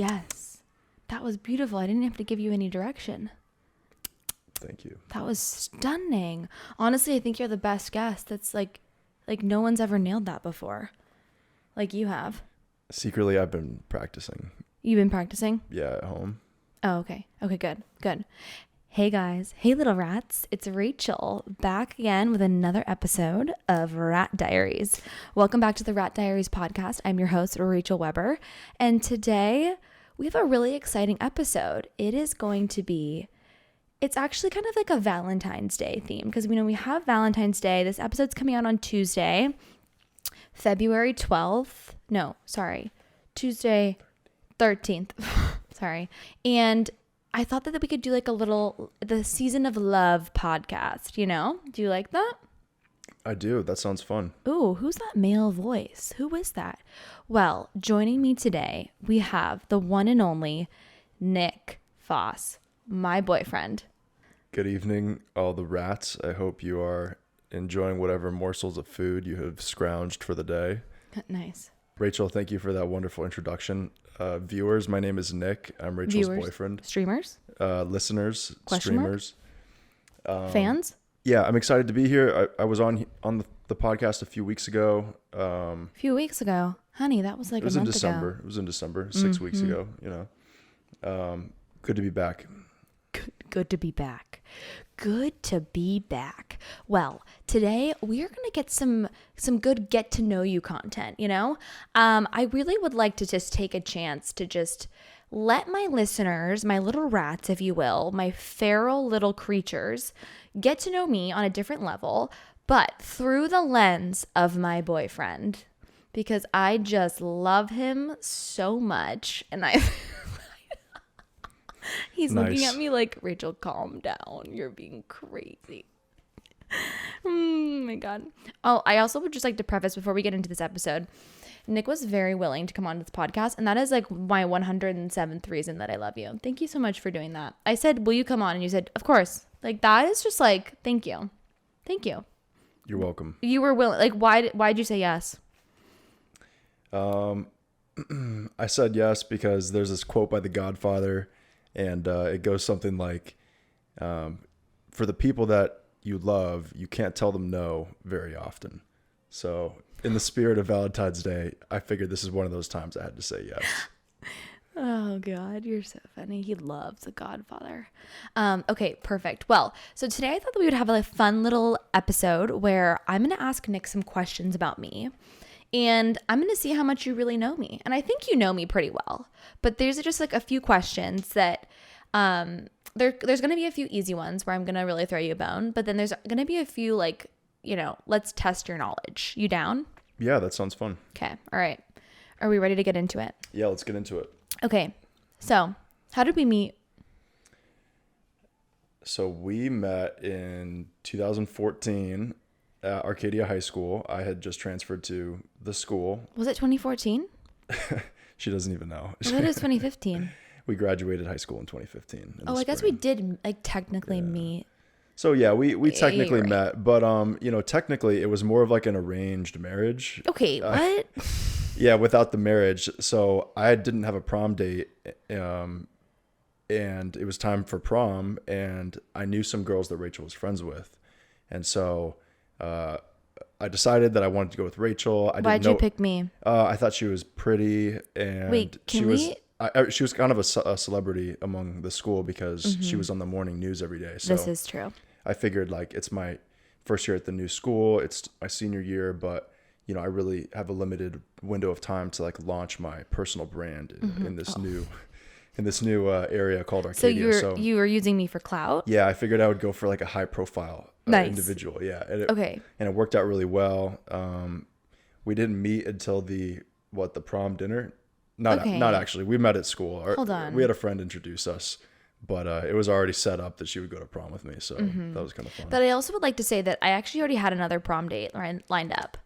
Yes. That was beautiful. I didn't have to give you any direction. Thank you. That was stunning. Honestly, I think you're the best guest. That's like no one's ever nailed that before. Like you have. Secretly, I've been practicing. You've been practicing? Yeah, at home. Oh, okay. Okay, good. Good. Hey guys. Hey little rats. It's Rachel back again with another episode of Rat Diaries. Welcome back to the Rat Diaries podcast. I'm your host, Rachael Weber. And today we have a really exciting episode. It is going to be, it's actually kind of like a Valentine's Day theme because we have Valentine's Day. This episode's coming out on Tuesday, February 12th. No, sorry. Tuesday 13th. Sorry. And I thought that we could do like the Season of Love podcast, Do you like that? I do. That sounds fun. Ooh, who's that male voice? Who is that? Well, joining me today, we have the one and only Nick Foss, my boyfriend. Good evening, all the rats. I hope you are enjoying whatever morsels of food you have scrounged for the day. Nice. Rachel, thank you for that wonderful introduction. Viewers, my name is Nick. I'm Rachel's boyfriend. Streamers? Listeners, Question streamers. Fans? Yeah, I'm excited to be here. I was on the podcast a few weeks ago. A few weeks ago. Honey, that was like a month ago. It was in December, 6 weeks ago, Good to be back. Good to be back. Good to be back. Well, today we are going to get some good get to know you content, I really would like to just take a chance to just let my listeners, my little rats, if you will, my feral little creatures, get to know me on a different level, but through the lens of my boyfriend, because I just love him so much. And he's nice. Looking at me like, Rachel, calm down. You're being crazy. Oh my God. Oh, I also would just like to preface before we get into this episode, Nick was very willing to come on to this podcast. And that is like my 107th reason that I love you. Thank you so much for doing that. I said, will you come on? And you said, of course. Like that is just like, thank you. Thank you. You're welcome. You were willing. Like, why'd you say yes? I said yes because there's this quote by The Godfather, and it goes something like, for the people that you love, you can't tell them no very often. So in the spirit of Valentine's Day, I figured this is one of those times I had to say yes. Oh God, you're so funny. He loves The Godfather. Okay, perfect. Well, so today I thought that we would have a fun little episode where I'm going to ask Nick some questions about me. And I'm going to see how much you really know me. And I think you know me pretty well. But there's just like a few questions that there's going to be a few easy ones where I'm going to really throw you a bone. But then there's going to be a few like, let's test your knowledge. You down? Yeah, that sounds fun. Okay. All right. Are we ready to get into it? Yeah, let's get into it. Okay. So how did we meet? So we met in 2014 at Arcadia High School. I had just transferred to the school. Was it 2014? She doesn't even know. I thought it was 2015. We graduated high school in 2015. I guess we did like technically meet. So yeah, we technically met, but technically it was more of like an arranged marriage. Okay, what? Yeah, without the marriage. So I didn't have a prom date, and it was time for prom, and I knew some girls that Rachel was friends with, and so I decided that I wanted to go with Rachel. Why'd you pick me? I thought she was pretty, and wait, she was kind of a celebrity among the school because she was on the morning news every day. So this is true. I figured like it's my first year at the new school. It's my senior year, but I really have a limited window of time to like launch my personal brand in this new area called Arcadia. So you were using me for clout? Yeah, I figured I would go for like a high profile individual. Yeah. And it worked out really well. We didn't meet until the prom dinner. Not actually. We met at school. Hold on. We had a friend introduce us, but it was already set up that she would go to prom with me. So that was kind of fun. But I also would like to say that I actually already had another prom date lined up.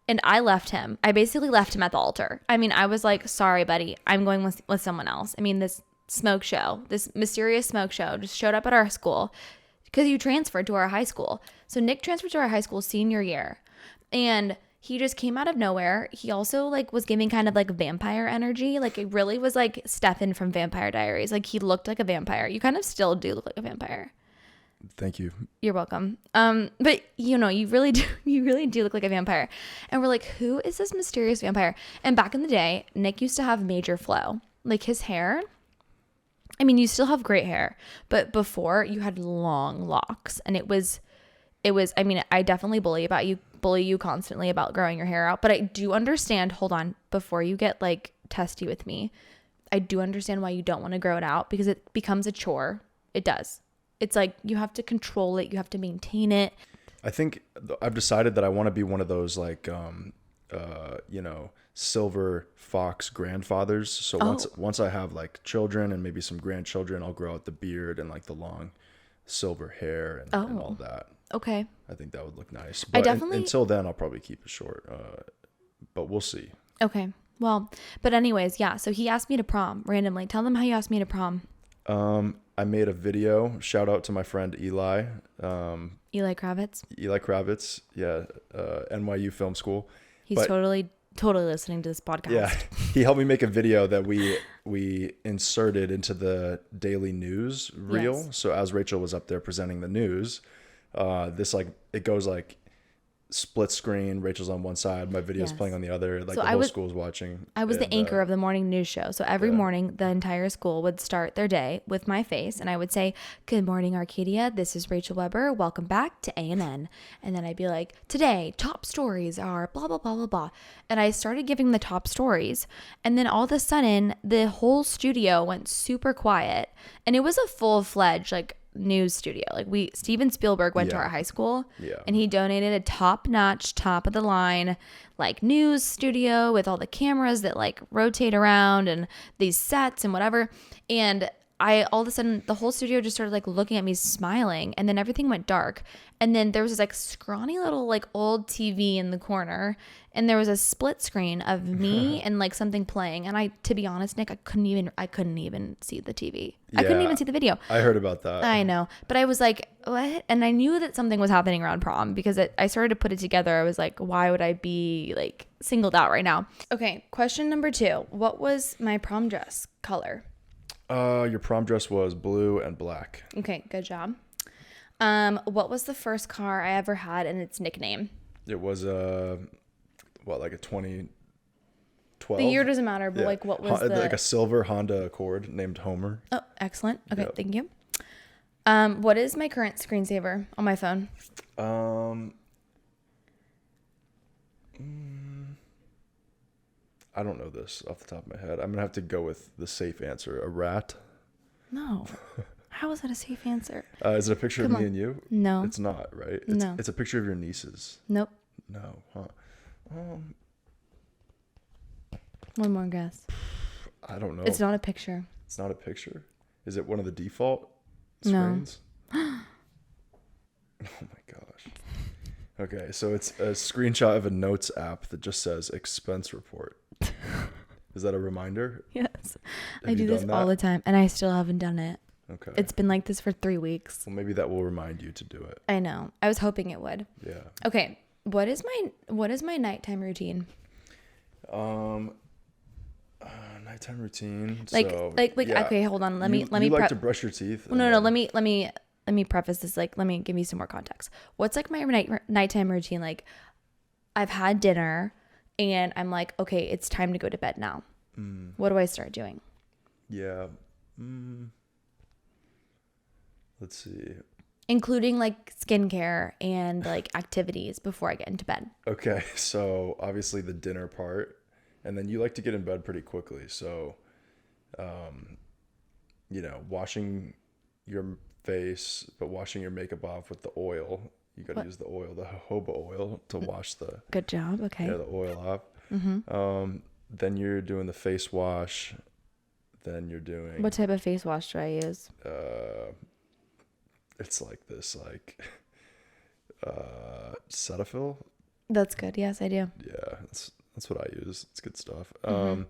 And I left him. I basically left him at the altar. I mean, I was like, sorry, buddy. I'm going with someone else. I mean, this mysterious smoke show just showed up at our school because you transferred to our high school. So Nick transferred to our high school senior year. And he just came out of nowhere. He also like was giving kind of like vampire energy. Like it really was like Stefan from Vampire Diaries. Like he looked like a vampire. You kind of still do look like a vampire. Thank you. You're welcome. But you know, you really do look like a vampire. And we're like, who is this mysterious vampire? And back in the day, Nick used to have major flow. Like his hair, I mean, you still have great hair, but before you had long locks, and it was, I mean, I definitely bully you constantly about growing your hair out, but I do understand, hold on, before you get like testy with me, I do understand why you don't want to grow it out, because it becomes a chore. It does. It's like you have to control it. You have to maintain it. I think I've decided that I want to be one of those like, silver fox grandfathers. So once I have like children and maybe some grandchildren, I'll grow out the beard and like the long silver hair and all that. Okay. I think that would look nice. But until then, I'll probably keep it short. But we'll see. Okay. Well, but anyways, yeah. So he asked me to prom randomly. Tell them how you asked me to prom. I made a video. Shout out to my friend Eli. Eli Kravitz. Eli Kravitz. Yeah. NYU Film School. He's totally listening to this podcast. Yeah. He helped me make a video that we inserted into the daily news reel. Yes. So as Rachel was up there presenting the news, it goes like split screen. Rachel's on one side, my video's playing on the other. Like so the whole school's watching. I was the anchor of the morning news show. So every morning, the entire school would start their day with my face, and I would say, "Good morning, Arcadia. This is Rachel Weber. Welcome back to A&N." And then I'd be like, "Today, top stories are blah blah blah blah blah." And I started giving the top stories, and then all of a sudden, the whole studio went super quiet, and it was a full-fledged like news studio. Like Steven Spielberg went to our high school and he donated a top-notch, top of the line like news studio with all the cameras that like rotate around and these sets and whatever. And all of a sudden the whole studio just started like looking at me smiling, and then everything went dark. And then there was this like scrawny little like old TV in the corner, and there was a split screen of me and like something playing. And to be honest, Nick, I couldn't even see the TV. I couldn't even see the video. I heard about that. I know. But I was like, what? And I knew that something was happening around prom because I started to put it together. I was like, why would I be like singled out right now? Okay. Question number 2. What was my prom dress color? Your prom dress was blue and black. Okay, good job. What was the first car I ever had and its nickname? It was like a 2012. The year doesn't matter, but like what was like a silver Honda Accord named Homer. Oh, excellent. Okay, thank you. What is my current screensaver on my phone? I don't know this off the top of my head. I'm gonna have to go with the safe answer. A rat? No. How is that a safe answer? Is it a picture of me and you? No. It's not, right? No. It's a picture of your nieces. Nope. No. Huh. One more guess. I don't know. It's not a picture. It's not a picture? Is it one of the default screens? No. Oh my gosh. Okay, so it's a screenshot of a notes app that just says expense report. Is that a reminder? Yes. I do this all the time, and I still haven't done it. Okay. It's been like this for 3 weeks. Well, maybe that will remind you to do it. I know. I was hoping it would. Yeah. Okay. What is my nighttime routine? Nighttime routime. Okay, hold on. Let me like to brush your teeth. No. Let me preface this. Like, let me give you some more context. What's like my nighttime routine? Like, I've had dinner and I'm like, okay, it's time to go to bed now. What do I start doing? Yeah. Let's see. Including like skincare and like activities before I get into bed. Okay, so obviously the dinner part, and then you like to get in bed pretty quickly. So, washing your face, but washing your makeup off with the oil. You got to use the oil, the jojoba oil, to wash the. Good job. Okay. Yeah, the oil off. Mm-hmm. Then you're doing the face wash. Then you're doing. What type of face wash do I use? It's like this, Cetaphil. That's good. Yes, I do. Yeah, that's what I use. It's good stuff. Then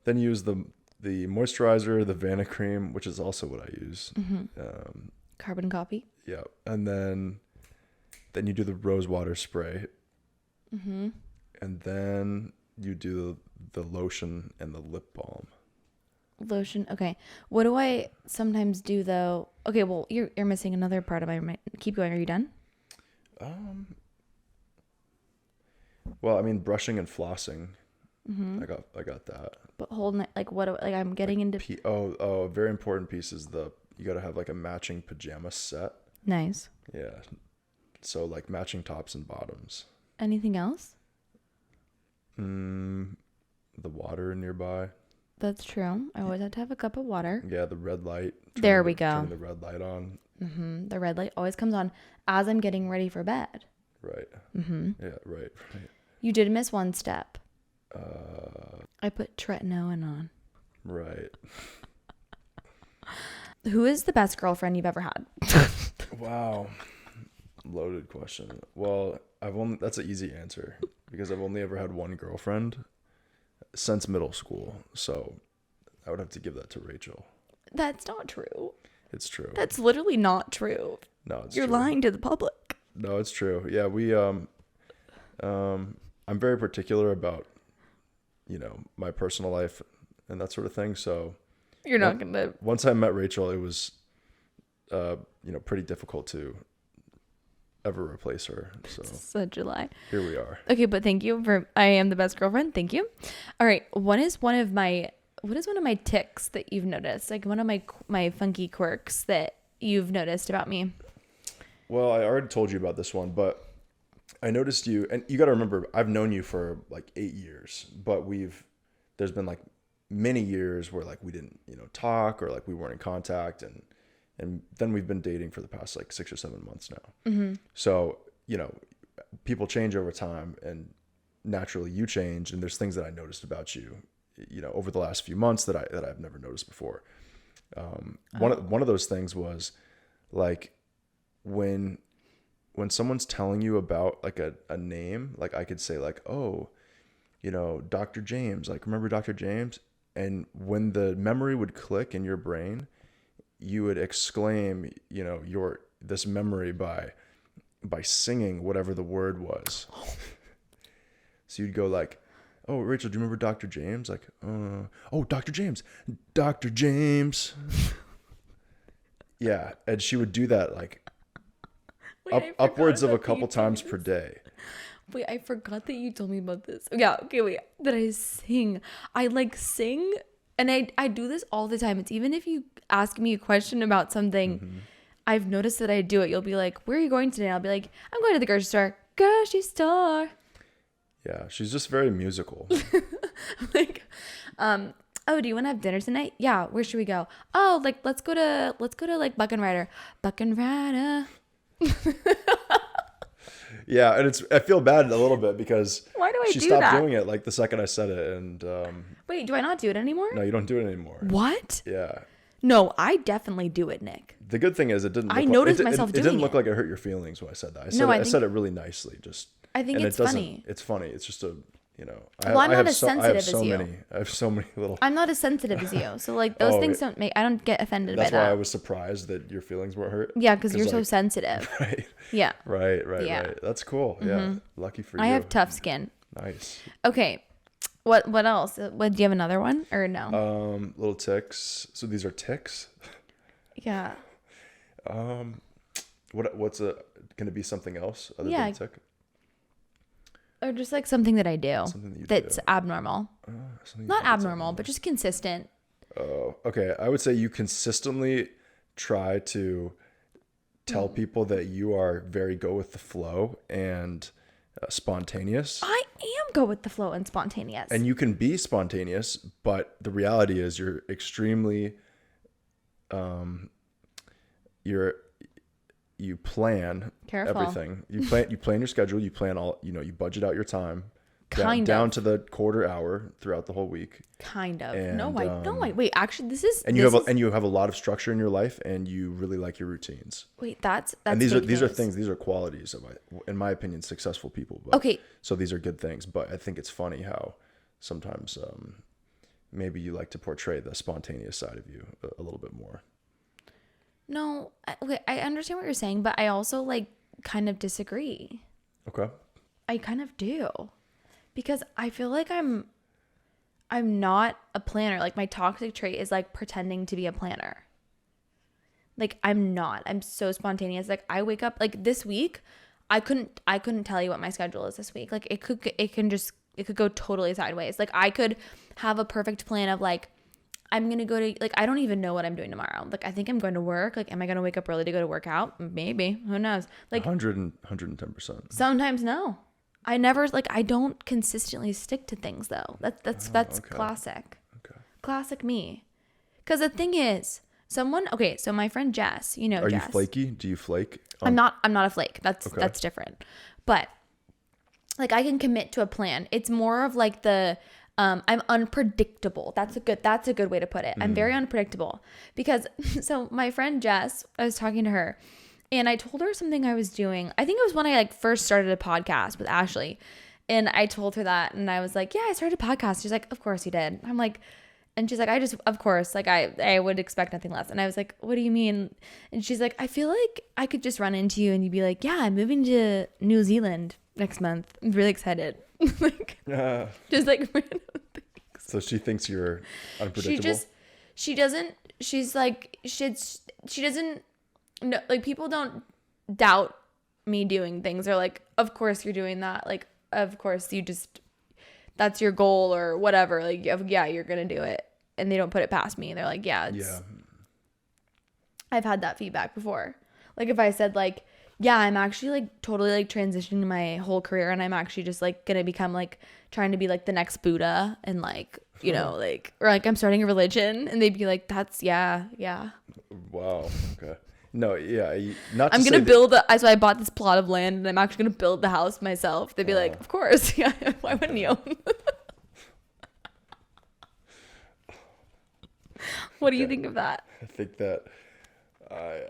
you use the moisturizer, the Vana cream, which is also what I use. Carbon copy. Yeah, and then you do the rose water spray. And then you do the lotion and the lip balm. Lotion. Okay. What do I sometimes do though? Okay, well, you're missing another part of my. Keep going. Are you done? Um, well, I mean, brushing and flossing. Mm-hmm. I got that. But like what? Like I'm getting into. A very important piece is you got to have like a matching pajama set. Nice. Yeah. So like matching tops and bottoms. Anything else? The water nearby. That's true. I always have to have a cup of water. Yeah, the red light. There we go. Turning the red light on. Mm-hmm. The red light always comes on as I'm getting ready for bed. Right. Mm-hmm. Yeah, right. You did miss one step. I put tretinoin on. Right. Who is the best girlfriend you've ever had? Wow. Loaded question. Well, that's an easy answer because I've only ever had one girlfriend since middle school. So I would have to give that to Rachel. That's not true. It's true. That's literally not true. No, it's You're true. lying to the public. No, it's true. Yeah, I'm very particular about, my personal life and that sort of thing. So You're not going to. Once I met Rachel, it was, pretty difficult to ever replace her. So Such a lie. here we are. Okay, but thank you for. I am the best girlfriend. Thank you. All right. What is one of my ticks that you've noticed? Like one of my funky quirks that you've noticed about me? Well, I already told you about this one, but I noticed you, and you got to remember, I've known you for like 8 years, but there's been like many years where like we didn't, talk or like we weren't in contact, and then we've been dating for the past like 6 or 7 months now. Mm-hmm. So, people change over time, and naturally you change, and there's things that I noticed about you, over the last few months that I've never noticed before. One of those things was like when someone's telling you about like a name, like I could say like, oh, Dr. James, like remember Dr. James? And when the memory would click in your brain, you would exclaim, this memory by singing whatever the word was. So you'd go like, oh, Rachel, do you remember Dr. James? Like, oh, Dr. James, Dr. James. Yeah. And she would do that like upwards of a couple times per day. Wait, I forgot that you told me about this. Yeah, okay, wait. That I sing. I like sing, and I do this all the time. It's even if you ask me a question about something, mm-hmm. I've noticed that I do it. You'll be like, where are you going today? I'll be like, I'm going to the grocery store. Grocery store. Yeah, she's just very musical. Like, oh, do you want to have dinner tonight? Yeah, where should we go? Oh, like let's go to like Buck and Ryder. Buck and Ryder. Yeah, and I feel bad a little bit because why do I she do stopped that? doing it like the second I said it, and wait, do I not do it anymore? No, you don't do it anymore. What? Yeah. No, I definitely do it, Nick. The good thing is it didn't. I noticed myself doing it. It didn't look like it hurt your feelings when I said that. I said it really nicely. Just I think it's funny. It's funny. It's just a. Well, I'm not as sensitive as you. I have so many little. I'm not as sensitive as you, so like those things don't make. I don't get offended by that. That's why I was surprised that your feelings weren't hurt. Yeah, because you're so sensitive. Right. Yeah. Right. Right. That's cool. Mm-hmm. Yeah. Lucky for you. I have tough skin. Nice. Okay. What else? Do you have another one or no? Little ticks. So these are ticks. Yeah. What's going to be something else other than a tick? Or just like something that I do that's abnormal. Not abnormal, but just consistent. Oh, okay. I would say you consistently try to tell people that you are very go with the flow and spontaneous. I am go with the flow and spontaneous. And you can be spontaneous, but the reality is you're extremely, you plan everything. You plan your schedule. You plan all. You budget out your time. Down to the quarter hour throughout the whole week. Kind of. And, no, wait. Actually, this is. And you have a lot of structure in your life, and you really like your routines. Wait, that's. And these are things. These are qualities of, in my opinion, successful people. But, okay. So these are good things, but I think it's funny how sometimes maybe you like to portray the spontaneous side of you a little bit more. No, I understand what you're saying, but I also like kind of disagree. Okay. I kind of do. Because I feel like I'm not a planner. Like my toxic trait is like pretending to be a planner. Like I'm not. I'm so spontaneous. Like I wake up like this week, I couldn't tell you what my schedule is this week. Like it could go totally sideways. Like I could have a perfect plan of like I'm going to go to like I don't even know what I'm doing tomorrow. Like I think I'm going to work. Like am I going to wake up early to go to work out? Maybe. Who knows? Like 110%. sometimes no. I never like I don't consistently stick to things though. That's Okay. classic. Okay. Classic me. Cuz the thing is, so my friend Jess, you know Are Jess. you flaky? Do you flake? I'm not a flake. That's Okay. that's different. But like I can commit to a plan. It's more of like the I'm unpredictable. That's a good way to put it. I'm very unpredictable because so my friend Jess, I was talking to her and I told her something I was doing. I think it was when I like first started a podcast with Ashley. And I told her that and I was like, "Yeah, I started a podcast." She's like, "Of course you did." I'm like, and she's like, "I just, of course, like I would expect nothing less." And I was like, "What do you mean?" And she's like, "I feel like I could just run into you and you'd be like, 'Yeah, I'm moving to New Zealand next month. I'm really excited.'" Like just like random things. So she thinks you're unpredictable. She doesn't no, like people don't doubt me doing things. They're like, "Of course you're doing that. Like, of course that's your goal or whatever. Like, yeah, you're going to do it." And they don't put it past me. They're like, "Yeah, Yeah. I've had that feedback before." Like if I said like, "Yeah, I'm actually like totally like transitioning my whole career and I'm actually just like going to become like trying to be like the next Buddha and like, you know, like, or like I'm starting a religion," and they'd be like, "That's yeah." Wow. Okay. No, yeah. Not to I'm say going to build so I bought this plot of land and I'm actually going to build the house myself. They'd be like, "Of course." Yeah. Why wouldn't you? What do you think of that? I think that, I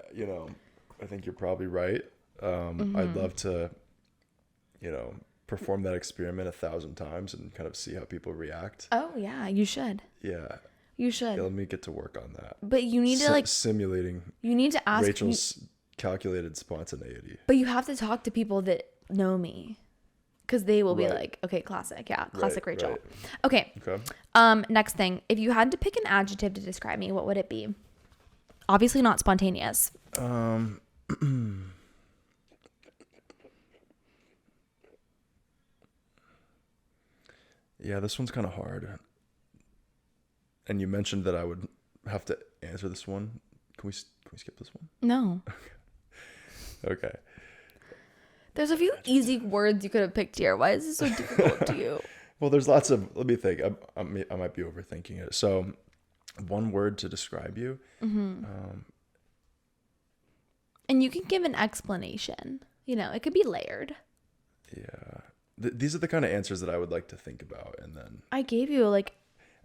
think you're probably right. I'd love to, perform that experiment 1,000 times and kind of see how people react. Oh yeah, you should. Yeah. You should. Yeah, let me get to work on that. But you need to like simulating. You need to ask Rachel's calculated spontaneity. But you have to talk to people that know me, because they will be Right. like, "Okay, classic, yeah, classic Right, Rachel." right. Okay. Okay. Next thing, if you had to pick an adjective to describe me, what would it be? Obviously not spontaneous. Yeah, this one's kind of hard. And you mentioned that I would have to answer this one. Can we skip this one? No. Okay. There's a few easy words you could have picked here. Why is this so difficult to you? Well, there's lots of. Let me think. I might be overthinking it. So, one word to describe you. And you can give an explanation. You know, it could be layered. Yeah. These are the kind of answers that I would like to think about, and then I gave you like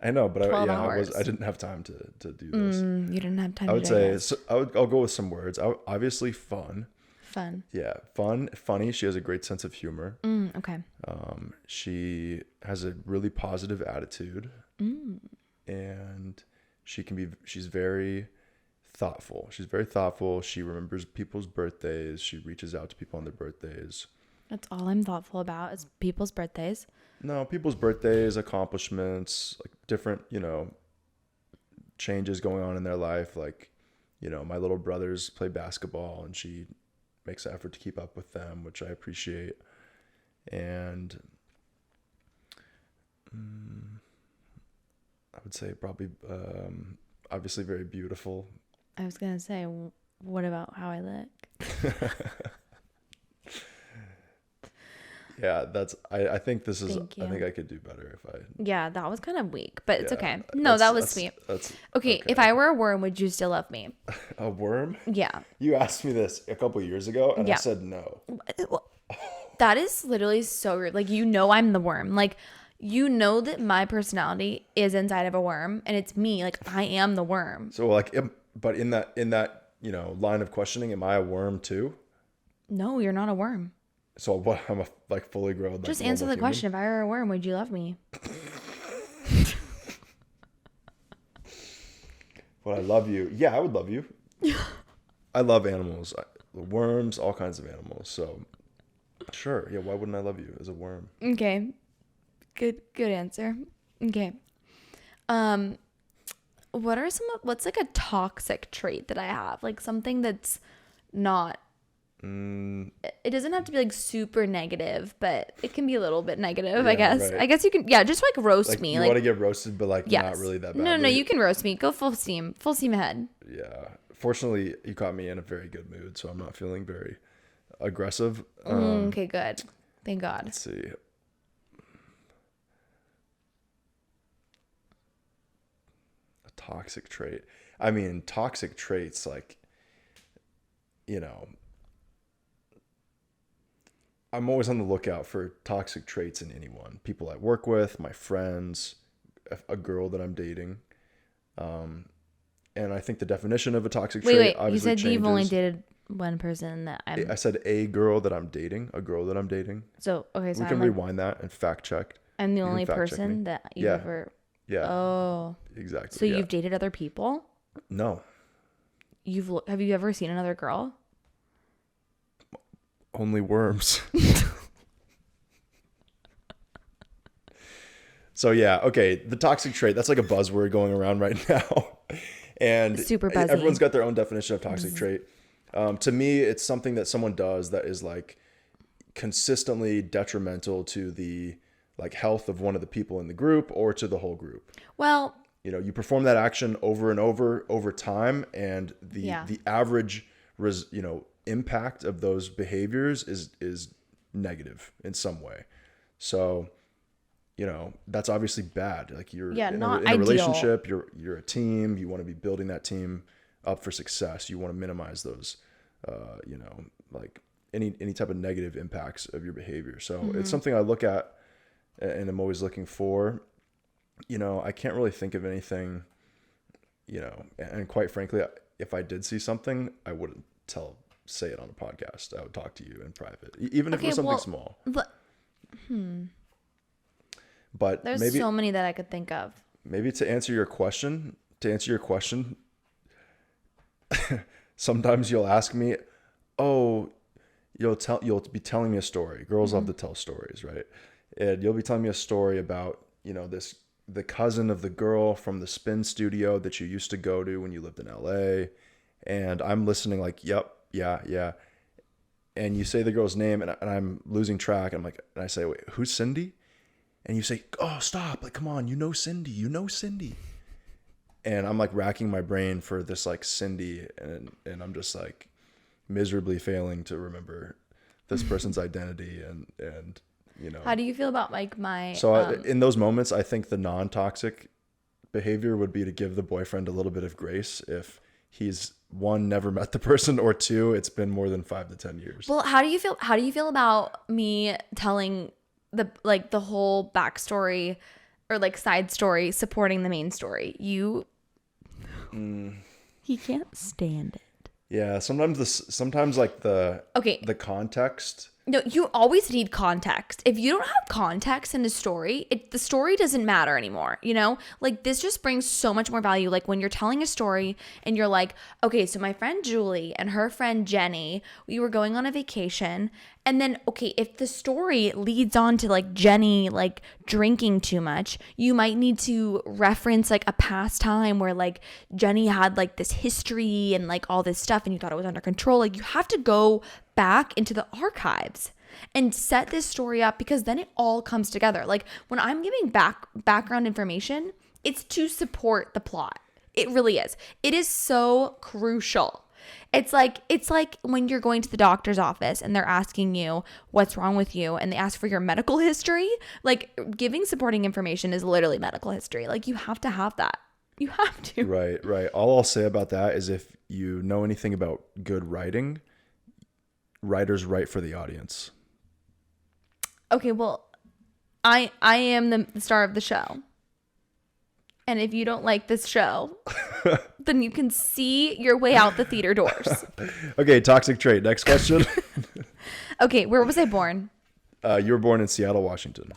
I know, but 12 hours. I didn't have time to do this. You didn't have time. I would to say digest. I'll go with some words. Obviously, fun. Fun. Yeah, fun, funny. She has a great sense of humor. Okay. She has a really positive attitude, and she's very thoughtful. She's very thoughtful. She remembers people's birthdays. She reaches out to people on their birthdays. That's all I'm thoughtful about is people's birthdays. No, people's birthdays, accomplishments, like different, changes going on in their life. Like, my little brothers play basketball and she makes an effort to keep up with them, which I appreciate. And I would say probably, obviously very beautiful. I was going to say, what about how I look? Yeah, I think this is, Thank you. I think I could do better if I. Yeah, that was kind of weak, but it's Yeah, okay. No, that was sweet. That's Okay, if I were a worm, would you still love me? a worm. Yeah. You asked me this a couple years ago, and I Yeah. said no. That is literally so rude. Like, I'm the worm. Like, that my personality is inside of a worm, and it's me. Like, I am the worm. So but in that line of questioning, am I a worm too? No, you're not a worm. So what? I'm a fully grown. Like, Just answer the normal question. If I were a worm, would you love me? Would I love you? Yeah, I would love you. I love animals, worms, all kinds of animals. So sure, yeah. Why wouldn't I love you as a worm? Okay. Good answer. Okay. What's like a toxic trait that I have? Like something that's not, it doesn't have to be like super negative, but it can be a little bit negative, I Yeah, guess. right. I guess you can, yeah, just like roast Like me. you Like, want to get roasted, but like yes. not really that No, badly. you can roast me. Go full steam ahead. Yeah. Fortunately, you caught me in a very good mood, so I'm not feeling very aggressive. Okay, good. Thank God. Let's see. A toxic trait. I mean, toxic traits, like, you know, I'm always on the lookout for toxic traits in anyone. People I work with, my friends, a girl that I'm dating. And I think the definition of a toxic trait obviously You said changes. you've only dated one person that I said a girl that I'm dating, So, okay, so We can I'm like, rewind that and fact check. I'm the You can only fact check me. person that you Yeah. ever. Yeah, Oh, exactly. so yeah. you've dated other people? No, Have you ever seen another girl? only worms. So yeah, okay. The toxic trait, that's like a buzzword going around right now. And Super buzzy. everyone's got their own definition of toxic trait. To me, it's something that someone does that is like consistently detrimental to the like health of one of the people in the group or to the whole group. Well, You perform that action over and over time, and the average impact of those behaviors is negative in some way. So, that's obviously bad. Like you're in a relationship, you're a team, you want to be building that team up for success. You want to minimize those, like any type of negative impacts of your behavior. So it's something I look at and I'm always looking for. I can't really think of anything, and quite frankly, if I did see something, I wouldn't say it on a podcast. I would talk to you in private, even if it was something small. But there's maybe so many that I could think of. Maybe to answer your question, sometimes you'll ask me, "Oh, you'll be telling me a story." Girls love to tell stories, right? And you'll be telling me a story about, the cousin of the girl from the spin studio that you used to go to when you lived in LA. And I'm listening like, "Yep, yeah." And you say the girl's name and I'm losing track. And I say, "Wait, who's Cindy?" And you say, "Oh, stop. Like, come on. You know Cindy. And I'm like racking my brain for this like Cindy. And I'm just like miserably failing to remember this person's identity. And How do you feel about like my... So in those moments, I think the non-toxic behavior would be to give the boyfriend a little bit of grace if he's, one, never met the person, or two, it's been more than 5 to 10 years. Well, how do you feel about me telling the whole backstory or like side story supporting the main story? He can't stand it. Yeah, sometimes like the context. No, you always need context. If you don't have context in a story, the story doesn't matter anymore, Like, this just brings so much more value. Like, when you're telling a story and you're like, okay, so my friend Julie and her friend Jenny, we were going on a vacation. And then, okay, if the story leads on to, like, Jenny, like, drinking too much, you might need to reference, like, a past time where, like, Jenny had, like, this history and, like, all this stuff and you thought it was under control. Like, you have to go back into the archives and set this story up, because then it all comes together. Like, when I'm giving background information, it's to support the plot. It really is. It is so crucial. It's like when you're going to the doctor's office and they're asking you what's wrong with you and they ask for your medical history. Like, giving supporting information is literally medical history. Like, you have to have that. You have to. Right. All I'll say about that is if you know anything about good writing, writers write for the audience. Okay, well, I am the star of the show. And if you don't like this show, then you can see your way out the theater doors. Okay, toxic trait. Next question. Okay, where was I born? You were born in Seattle, Washington.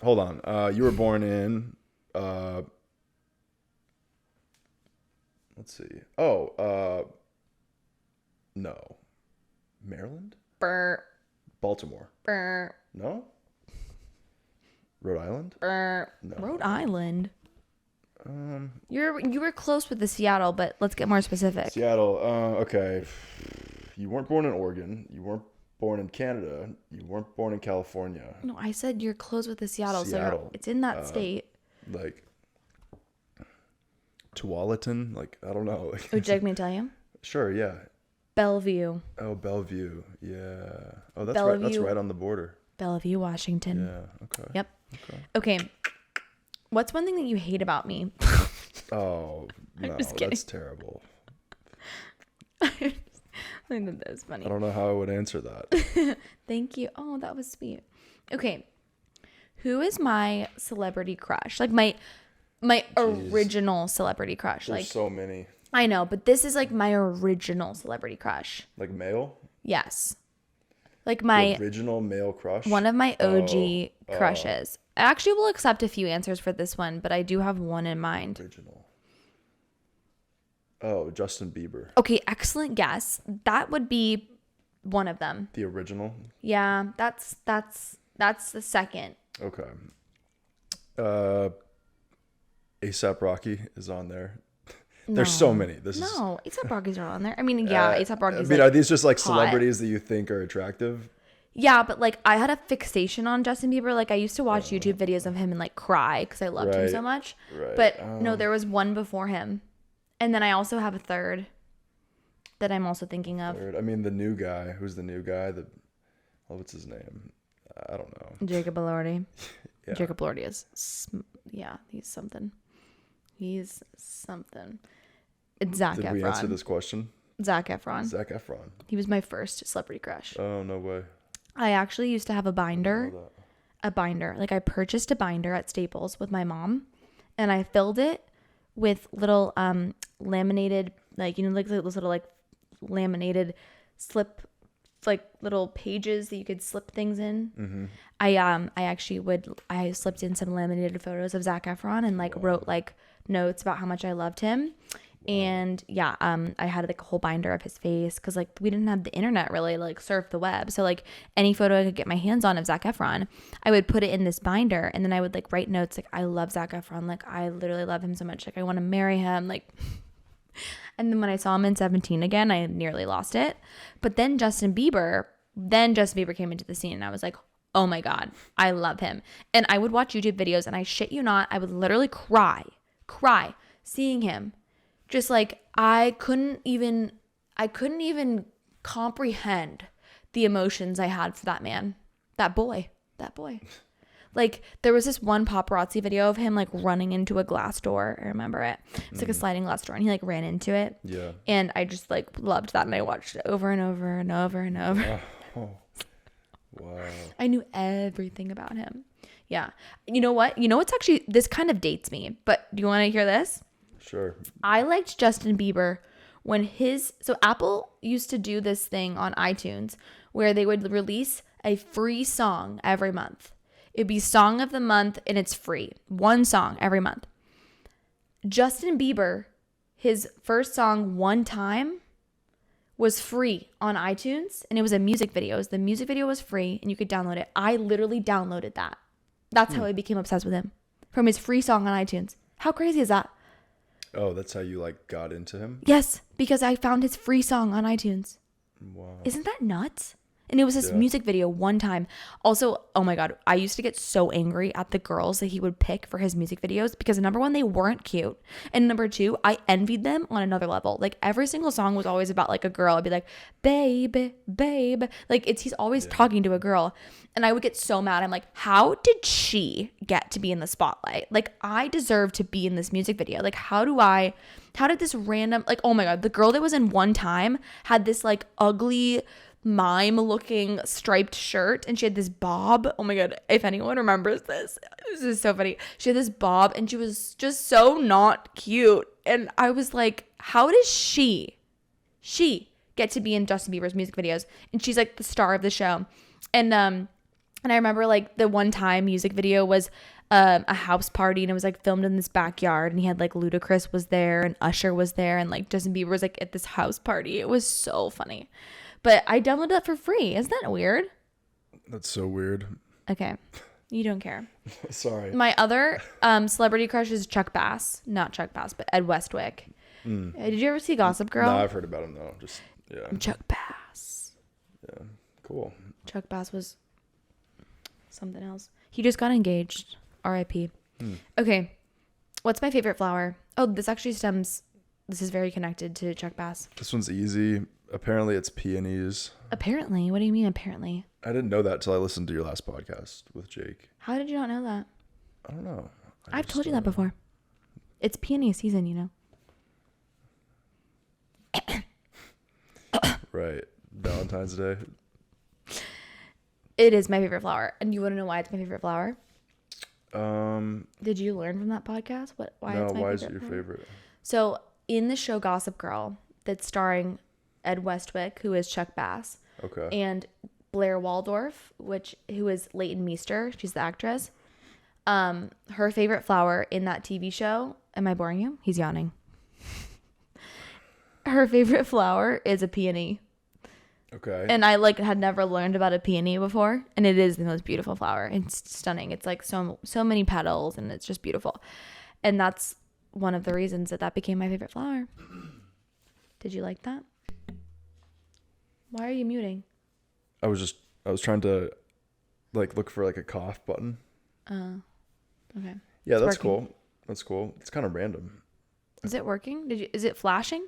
Hold on. You were born in... let's see. No. Maryland? Burr. Baltimore. Burr. No? Rhode Island? No. Rhode Island. You were close with the Seattle, but let's get more specific. Seattle. Okay. You weren't born in Oregon. You weren't born in Canada. You weren't born in California. No, I said you're close with the Seattle. Seattle. So it's in that state. Like Tualatin? Like, I don't know. Would you like me to tell you? Sure, yeah. Bellevue. Oh, Bellevue. Yeah. Oh, that's Bellevue. right. That's right on the border. Bellevue, Washington. Yeah. Okay. Yep. Okay. What's one thing that you hate about me? Oh, no, just kidding. that's terrible. I think that is funny. I don't know how I would answer that. Thank you. Oh, that was sweet. Okay. Who is my celebrity crush? Like my original celebrity crush. There's Like so many. I know, but this is like my original celebrity crush. Like male? Yes. Like my original male crush? one of my OG crushes. I actually will accept a few answers for this one, but I do have one in mind. Original. Oh, Justin Bieber. Okay, excellent guess. That would be one of them. The original? Yeah, that's the second. Okay. A$AP Rocky is on there. There's so many. No, A$AP Rocky's not on there. I mean, yeah, A$AP Rocky's are these just like hot. celebrities that you think are attractive? Yeah, but like I had a fixation on Justin Bieber. Like I used to watch YouTube videos of him and like cry because I loved him so much. Right. But no, there was one before him. And then I also have a third that I'm also thinking of. I mean, the new guy. Who's the new guy? What's his name? I don't know. Jacob Elordi. Yeah. Jacob Elordi is, he's something. He's something. It's Zac Efron. Did we answer this question? Zac Efron. Zac Efron. He was my first celebrity crush. Oh, no way. I actually used to have a binder. I didn't know that. A binder. Like I purchased a binder at Staples with my mom, and I filled it with little laminated, like, you know, like those little like laminated slip, like little pages that you could slip things in. Mm-hmm. I slipped in some laminated photos of Zac Efron and like wrote like notes about how much I loved him. And yeah, I had like a whole binder of his face because like we didn't have the internet really to, like surf the web. So like any photo I could get my hands on of Zac Efron, I would put it in this binder, and then I would like write notes like, I love Zac Efron, like I literally love him so much, like I want to marry him, like. And then when I saw him in 17 again, I nearly lost it. But then Justin Bieber came into the scene, and I was like, oh my God, I love him. And I would watch YouTube videos, and I shit you not, I would literally cry seeing him. Just like I couldn't even comprehend the emotions I had for that man, that boy. Like there was this one paparazzi video of him like running into a glass door. I remember it. It's like a sliding glass door, and he like ran into it. Yeah. And I just like loved that, and I watched it over and over and over and over. Oh. Wow. I knew everything about him. Yeah. You know what? It's actually, this kind of dates me, but do you want to hear this? Sure. I liked Justin Bieber when so Apple used to do this thing on iTunes where they would release a free song every month. It'd be song of the month, and it's free. One song every month. Justin Bieber, his first song, One Time, was free on iTunes, and it was a music video. The music video was free, and you could download it. I literally downloaded that. That's how I became obsessed with him, from his free song on iTunes. How crazy is that? Oh, that's how you like got into him? Yes, because I found his free song on iTunes. Wow. Isn't that nuts? And it was this music video One Time. Also, oh my God, I used to get so angry at the girls that he would pick for his music videos because number one, they weren't cute. And number two, I envied them on another level. Like every single song was always about like a girl. I'd be like, babe. Like he's always talking to a girl. And I would get so mad. I'm like, how did she get to be in the spotlight? Like I deserve to be in this music video. Like how did this random, like, oh my God, the girl that was in One Time had this like ugly mime looking striped shirt, and she had this bob. Oh my God, if anyone remembers this is so funny. She had this bob, and she was just so not cute. And I was like, how does she get to be in Justin Bieber's music videos? And she's like the star of the show. And I remember like the One Time music video was a house party, and it was like filmed in this backyard, and he had like Ludacris was there, and Usher was there, and like Justin Bieber was like at this house party. It was so funny. But I downloaded that for free. Isn't that weird? That's so weird. Okay. You don't care. Sorry. My other celebrity crush is Chuck Bass. Not Chuck Bass, but Ed Westwick. Did you ever see Gossip Girl? No, I've heard about him though. Just yeah. Chuck Bass. Yeah. Cool. Chuck Bass was something else. He just got engaged. R.I.P. Okay. What's my favorite flower? Oh, this is very connected to Chuck Bass. This one's easy. Apparently it's peonies. Apparently? What do you mean apparently? I didn't know that till I listened to your last podcast with Jake. How did you not know that? I don't know. I've told you that before. It's peony season, you know. Right. Valentine's Day. It is my favorite flower. And you want to know why it's my favorite flower? Um. Did you learn from that podcast? Why it's my why favorite is it your flower? favorite? So in the show Gossip Girl, that's starring Ed Westwick, who is Chuck Bass, Okay. and Blair Waldorf, who is Leighton Meester. She's the actress. Her favorite flower in that TV show. Am I boring you? He's yawning. Her favorite flower is a peony. Okay. And I had never learned about a peony before, and it is the most beautiful flower. It's stunning. It's like so many petals, and it's just beautiful. And that's one of the reasons that became my favorite flower. Did you like that? Why are you muting? I was trying to look for a cough button. Okay. Yeah, It's that's working. cool. That's cool. It's kind of random. Is it working? Is it flashing?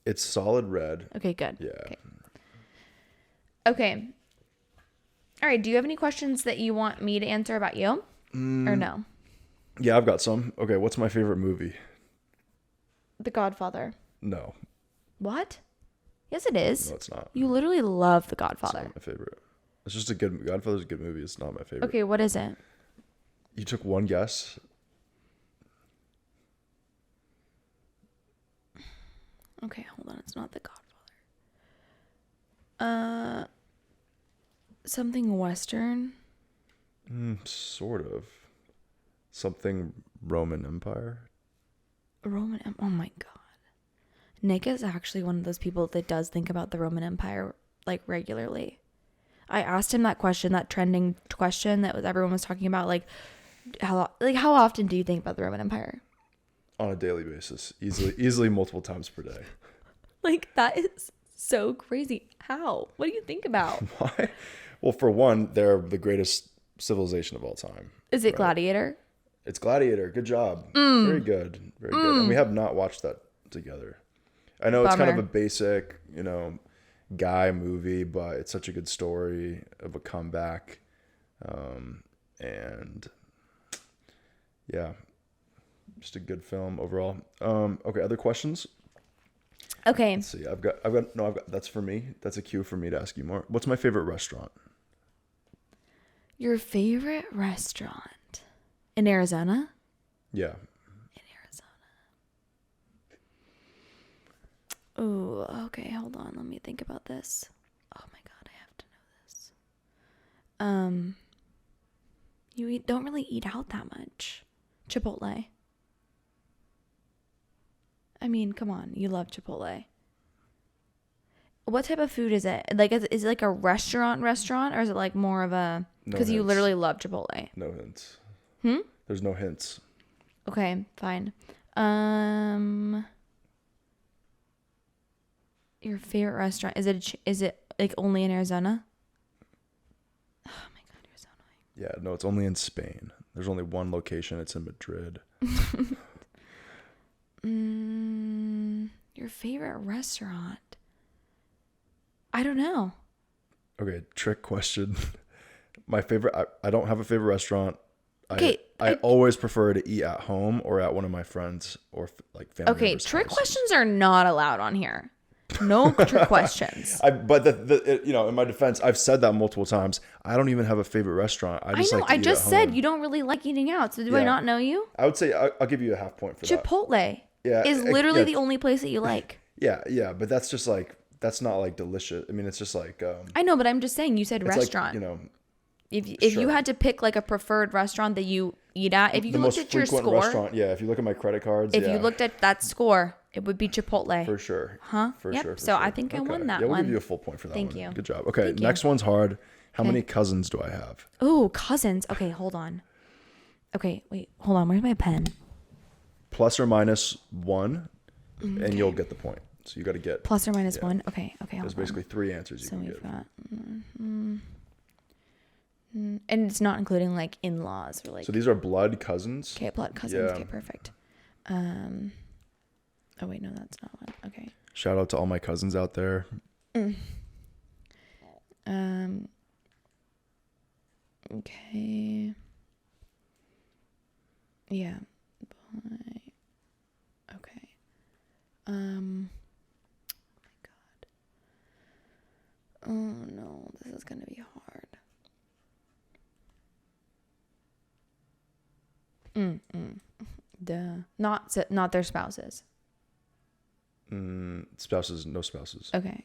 It's solid red. Okay, good. Yeah. Okay. All right. Do you have any questions that you want me to answer about you? Or no? Yeah, I've got some. Okay, what's my favorite movie? The Godfather. No. What? Yes, it is. No, it's not. You literally love The It's Godfather. not my favorite. It's just Godfather's a good movie. It's not my favorite. Okay, what is it? You took one guess. Okay, hold on. It's not The Godfather. Something Western. Sort of. Something Roman Empire. Oh my God. Nick is actually one of those people that does think about the Roman Empire regularly. I asked him that question, that trending question that everyone was talking about, how often do you think about the Roman Empire? On a daily basis. Easily multiple times per day. That is so crazy. How? What do you think about? Why? Well, for one, they're the greatest civilization of all time. Is it right? Gladiator? It's Gladiator. Good job. Very good. Very good. And we have not watched that together. I know it's kind of Bummer. a basic, guy movie, but it's such a good story of a comeback. And yeah, just a good film overall. Okay, other questions? Okay. Let's see. I've got that's for me. That's a cue for me to ask you more. What's my favorite restaurant? Your favorite restaurant in Arizona? Yeah. Oh, okay. Hold on. Let me think about this. Oh my God, I have to know this. You don't really eat out that much. Chipotle. I mean, come on. You love Chipotle. What type of food is it? Is it a restaurant, or is it more of a? Because you literally love Chipotle. No hints. There's no hints. Okay, fine. Your favorite restaurant, is it only in Arizona? Oh my God, you're so annoying. Yeah, no, it's only in Spain. There's only one location. It's in Madrid. Your favorite restaurant? I don't know. Okay, trick question. My favorite, I don't have a favorite restaurant. Okay, I always prefer to eat at home or at one of my friends or family Okay, members' trick houses. questions are not allowed on here. No trick questions. But in my defense, I've said that multiple times. I don't even have a favorite restaurant. I I just know. like to I eat just at said home. you don't really like eating out. So do I Yeah. not know you? I would say I'll give you a half point for that. Chipotle Yeah, is literally the only place that you like. Yeah, but that's just that's not delicious. I mean, it's just I know, but I'm just saying. You said it's restaurant. If you sure. had to pick a preferred restaurant that you eat at, if you the looked most at your frequent score, restaurant. Yeah, if you look at my credit cards, if you looked at that score, it would be Chipotle. for sure. Huh? For Yep. sure. For So sure. I think I won that We'll one. give you a full point for that Thank one. you. Good job. Okay, Thank you. next one's hard. How many cousins do I have? Oh, cousins. Okay, hold on. Okay, wait, hold on. Where's my pen? Plus or minus 1, and you'll get the point. So you got to get plus or minus 1. Okay. There's basically 3 answers you So can we've give. got, and it's not including like in-laws or like. So these are blood cousins. Okay, blood cousins. Yeah. Okay, perfect. Oh wait, no, that's not one. Okay. Shout out to all my cousins out there. Okay. Yeah. Boy. Okay. Oh my God. Oh no, this is gonna be hard. Duh. Not their spouses. Spouses, no spouses. Okay.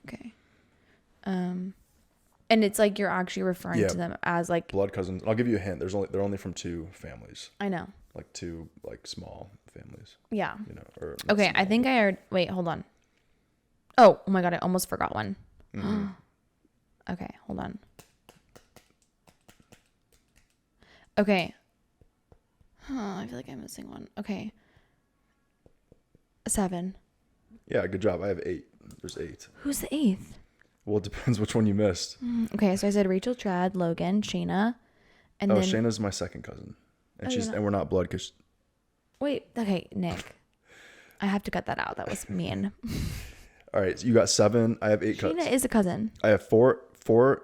And it's like you're actually referring to them as like blood cousins. I'll give you a hint. They're only from 2 families. I know. Like 2 like small families. Yeah. You know. Or Okay, I think I heard. Wait, hold on. Oh my God, I almost forgot one. Okay, hold on. Okay. I feel like I'm missing one. Okay. 7. Yeah, good job. I have 8. There's 8. Who's the 8th? Well, it depends which one you missed. Okay, so I said Rachel, Chad, Logan, Shayna, and then Shayna's my second cousin, and Oh, and we're not blood because. wait. Okay, Nick. I have to cut that out. That was mean. All right, so you got 7. I have 8 cousins. Shayna is a cousin. I have 4.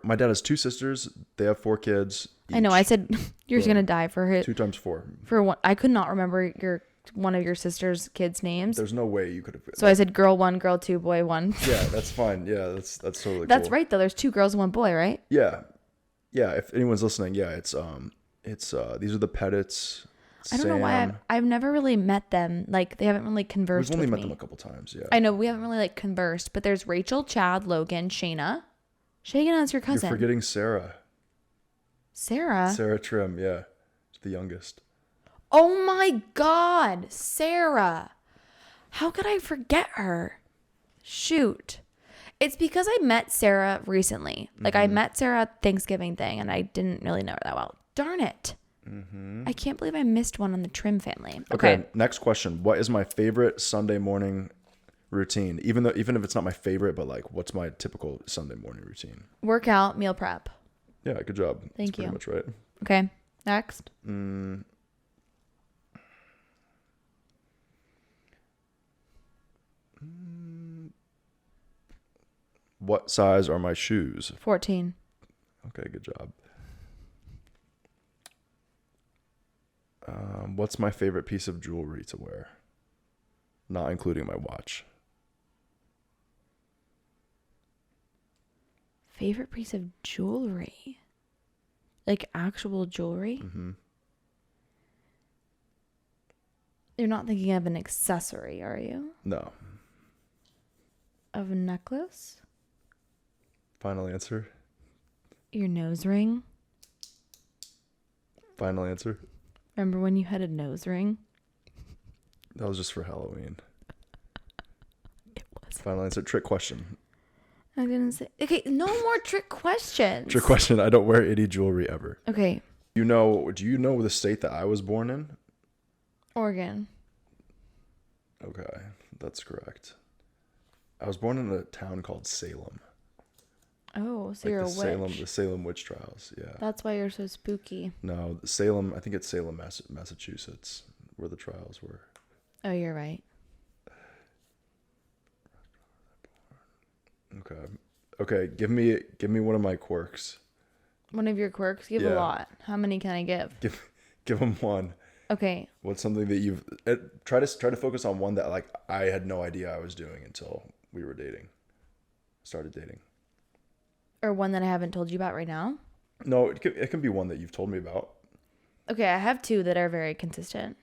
My dad has 2 sisters. They have 4 kids. I know. I each. said you're gonna die for her. 2 times 4. For one, I could not remember one of your sister's kids' names. There's no way you could have. So I said girl 1, girl 2, boy 1. Yeah, that's fine. Yeah, that's totally. That's cool. right though. There's 2 girls and 1 boy, right? Yeah. If anyone's listening, it's these are the Pettits. I don't know why I've never really met them. Like they haven't really conversed We've only with met me. them a couple times. Yeah. I know we haven't really like conversed, but there's Rachel, Chad, Logan, Shayna. Shayna's your cousin. You're forgetting Sarah. Sarah. Sarah Trim. Yeah, the youngest. Oh my God, Sarah. How could I forget her? Shoot. It's because I met Sarah recently. Like I met Sarah at Thanksgiving thing and I didn't really know her that well. Darn it. I can't believe I missed one on the Trim family. Okay. Next question. What is my favorite Sunday morning routine? Even if it's not my favorite, but like what's my typical Sunday morning routine? Workout, meal prep. Yeah, good job. Thank you. Pretty much right. Okay. Next. What size are my shoes? 14. Okay, good job. What's my favorite piece of jewelry to wear? Not including my watch. Favorite piece of jewelry? Like actual jewelry? You're not thinking of an accessory, are you? No. Of a necklace? Final answer? Your nose ring? Final answer? Remember when you had a nose ring? That was just for Halloween. It was. Final answer. Trick question. I didn't say. Okay, no more trick questions. Trick question. I don't wear any jewelry ever. Okay. Do you know the state that I was born in? Oregon. Okay, that's correct. I was born in a town called Salem. Oh, so Like you're a the witch. Salem witch trials. Yeah. That's why you're so spooky. No, Salem. I think it's Salem, Massachusetts, where the trials were. Oh, you're right. Okay. Give me one of my quirks. One of your quirks? Give a lot. How many can I give? Give them one. Okay. What's something that you've try to focus on one that like I had no idea I was doing until we were started dating. Or one that I haven't told you about right now? No, it can be one that you've told me about. Okay, I have 2 that are very consistent.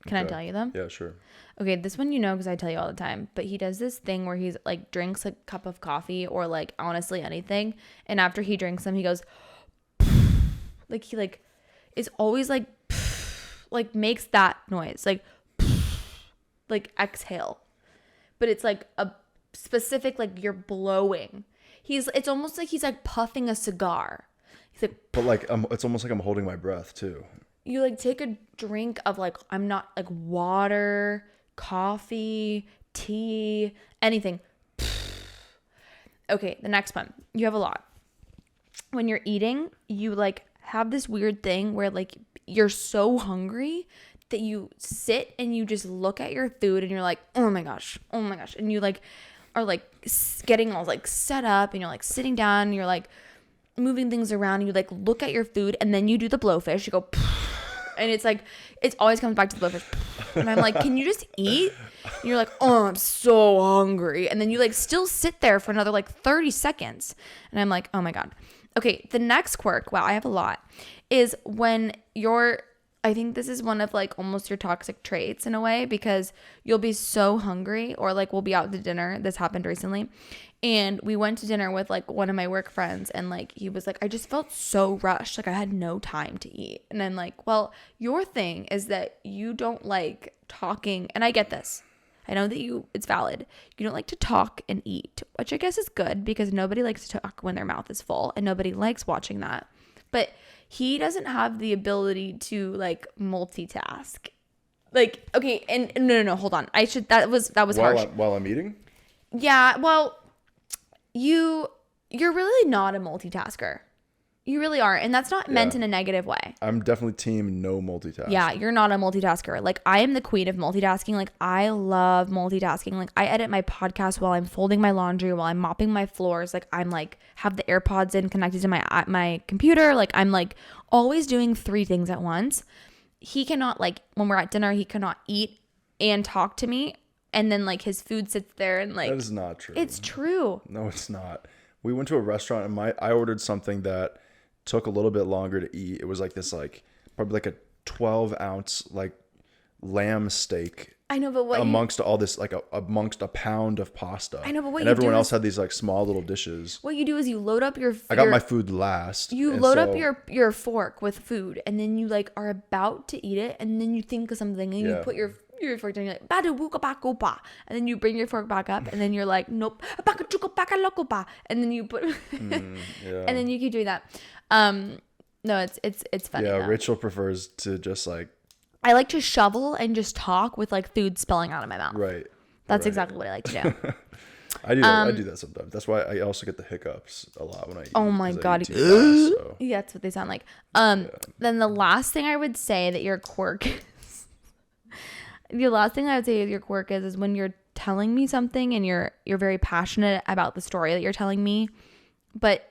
Can I Okay. tell you them? Yeah, sure. Okay, this one you know because I tell you all the time. But he does this thing where he's like drinks a cup of coffee or like honestly anything, and after he drinks them, he goes like he like is always like makes that noise like exhale, but it's like a specific like you're blowing. It's almost like he's like puffing a cigar. He's like, But like, it's almost like I'm holding my breath too. you like take a drink of like, I'm not like water, coffee, tea, anything. Okay, the next one. You have a lot. When you're eating, you like have this weird thing where like you're so hungry that you sit and you just look at your food and you're like, oh my gosh. And you like are like getting all like set up and you're like sitting down and you're like moving things around and you like look at your food and then you do the blowfish. You go, and it's like, it always comes back to the blowfish. And I'm like, can you just eat? And you're like, oh, I'm so hungry. And then you like still sit there for another like 30 seconds. And I'm like, oh my God. Okay, the next quirk, wow, I have a lot, is when I think this is one of like almost your toxic traits in a way, because you'll be so hungry, or like we'll be out to dinner. This happened recently. And we went to dinner with like one of my work friends, and like he was like, I just felt so rushed. Like I had no time to eat. And I'm like, well, your thing is that you don't like talking. And I get this. I know that it's valid. You don't like to talk and eat, which I guess is good because nobody likes to talk when their mouth is full and nobody likes watching that. But he doesn't have the ability to like multitask. Like, okay, and no, hold on. That was harsh. While I'm eating? Yeah, well, you're really not a multitasker. You really are. And that's not meant in a negative way. I'm definitely team no multitasking. Yeah, you're not a multitasker. Like, I am the queen of multitasking. Like, I love multitasking. Like, I edit my podcast while I'm folding my laundry, while I'm mopping my floors. Like, I'm like, have the AirPods in connected to my computer. Like, I'm like always doing 3 things at once. He cannot, like, when we're at dinner, he cannot eat and talk to me. And then, like, his food sits there and, like... That is not true. It's true. No, it's not. We went to a restaurant and I ordered something that took a little bit longer to eat. It was like this, like, probably like a 12-ounce, like, lamb steak. I know, but what amongst all this, like, amongst a pound of pasta. I know, but what and you everyone do else had these, like, small little dishes. What you do is you load up your... I got my food last. You load up your fork with food, and then you, like, are about to eat it, and then you think of something, and you put your fork down, you're like, bada wuka baka pa, and then you bring your fork back up, and then you're like, nope, baka chuka baka loko pa, and then you put, and then you keep doing that. No, it's funny. Yeah, though. Rachel prefers to just like... I like to shovel and just talk with like food spilling out of my mouth. Right. That's exactly what I like to do. I do that sometimes. That's why I also get the hiccups a lot when I eat. Oh my God. Fast, so. Yeah, that's what they sound like. Then the last thing I would say that your quirk is, the last thing I would say your quirk is when you're telling me something and you're very passionate about the story that you're telling me, but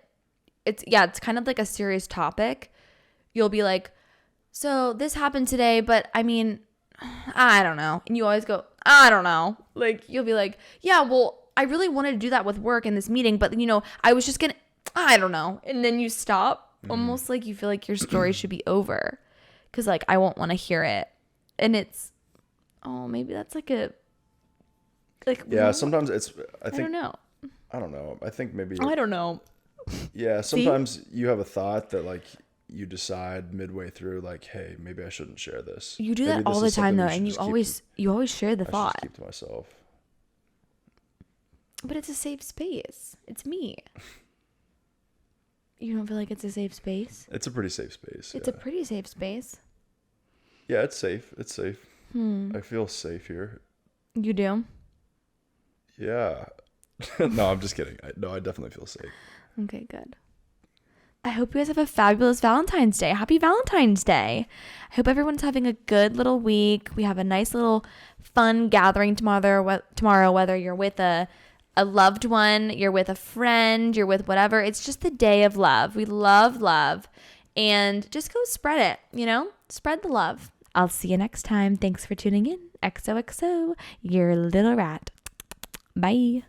it's kind of like a serious topic. You'll be like, so this happened today, but I mean, I don't know. And you always go, I don't know. Like, you'll be like, yeah, well, I really wanted to do that with work in this meeting, but I was just I don't know. And then you stop, almost like you feel like your story should be over. 'Cause like, I won't want to hear it. And it's, maybe that's like yeah, sometimes it's, I don't know. I think maybe. I don't know. Yeah. Sometimes you have a thought that like you decide midway through, like, hey, maybe I shouldn't share this. You do that all the time though. And you always share the thought. I should keep to myself. But it's a safe space. It's me. You don't feel like it's a safe space? It's a pretty safe space. It's a pretty safe space. Yeah, it's safe. It's safe. I feel safe here. You do? Yeah. No, I'm just kidding. I definitely feel safe. Okay, good. I hope you guys have a fabulous Valentine's Day. Happy Valentine's Day. I hope everyone's having a good little week. We have a nice little fun gathering tomorrow, whether you're with a loved one, you're with a friend, you're with whatever. It's just the day of love. We love. And just go spread it, Spread the love. I'll see you next time. Thanks for tuning in. XOXO, your little rat. Bye.